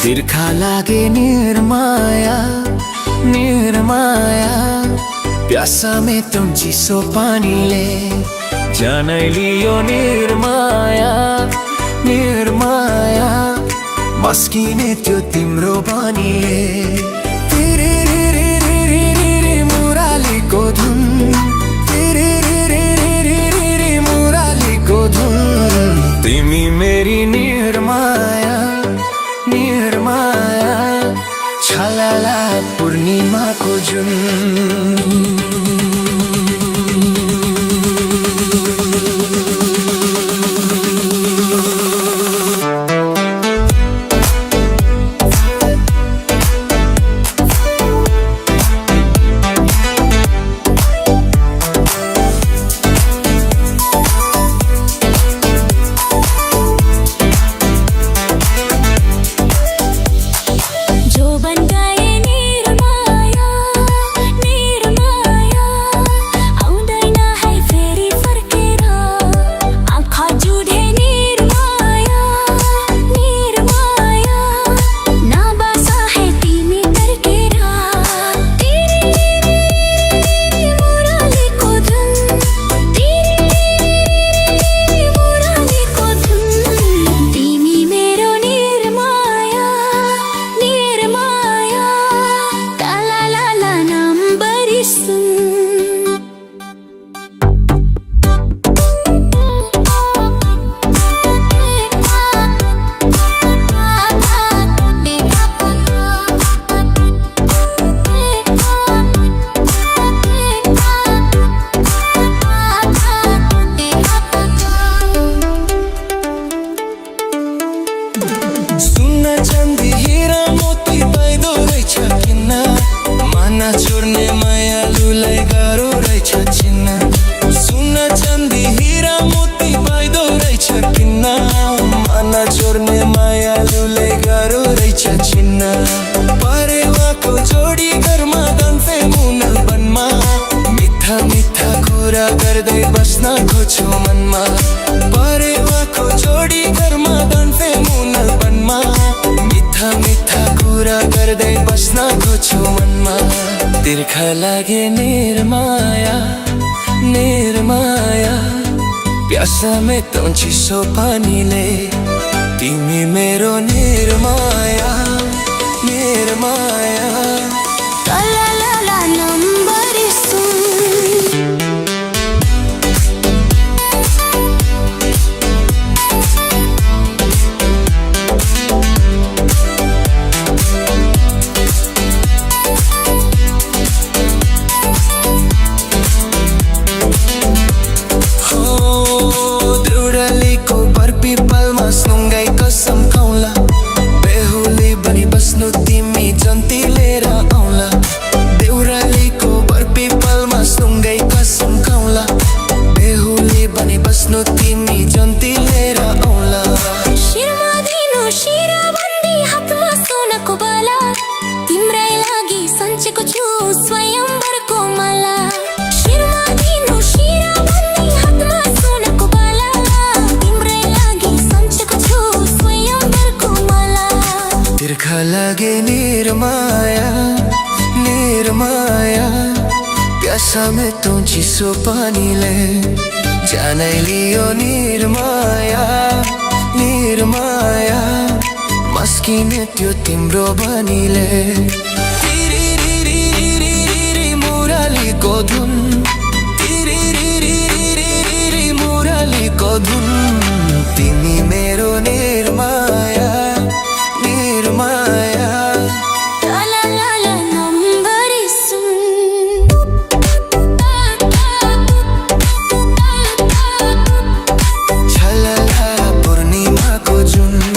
तिर्खा लागे निर्माया निर्माया प्यासा में तुम चिसो पानीले जानै लियो निर्माया निर्माया मस्किने त्यो तिम्रो बानीले मुरालीको धुन मुरालीको धुन तिमी मेरी निर्माया निर्माया छलाला पूर्णिमाको जुन चंदी हीरा मोती पाइदो रहेछ किन माना छोड्ने मायालुलाई गाह्रो रहेछ चिन्न सुन चंदी हीरा मोती पाइदो रहेछ किन माना छोड्ने मायालुलाई गाह्रो रहेछ चिन्न परेवाको जोडी घरमा गन्फे मुनल बनमा मिठा मिठा कुरा गर्दै बस्न खोज्छु मनमा परेवाको जोडी घरमा गन्फे मुनल बनमा मिठा मिठा कुरा गर्दै बस्न खोज्छु मनमा तिर्खा लागे निर्माया निर्माया प्यासा मेटौँ चिसो पानीले तिमी मेरो निर्माया निर्माया सुँगै कसम खाउला बेहुली बनी बस्नु तिमी जन्ती लिएर आउला देउरालीको बरपिपलमा सुँगै कसम खाउला बेहुली बनी बस्नु तिमी जन्ती लिएर आउला शिरमा दिनु शिराबन्दी हातमा सोनाको बाला तिम्रै लागि सन्चेको छु स्वयंवरको माला शिरमा दिनु शिराबन्दी हातमा सोनाको बाला तिम्रै लागि सन्चेको छु स्वयंवरको माला तिर्खा लागे निर्माया निर्माया प्यासा मेटौँ चिसो पानीले जानै लियो निर्माया निर्माया मस्किने त्यो तिम्रो बानीले मुरालीको धुन मुरालीको धुन तिमी मेरो निर्माया निर्माया छलला पूर्णिमाको जुन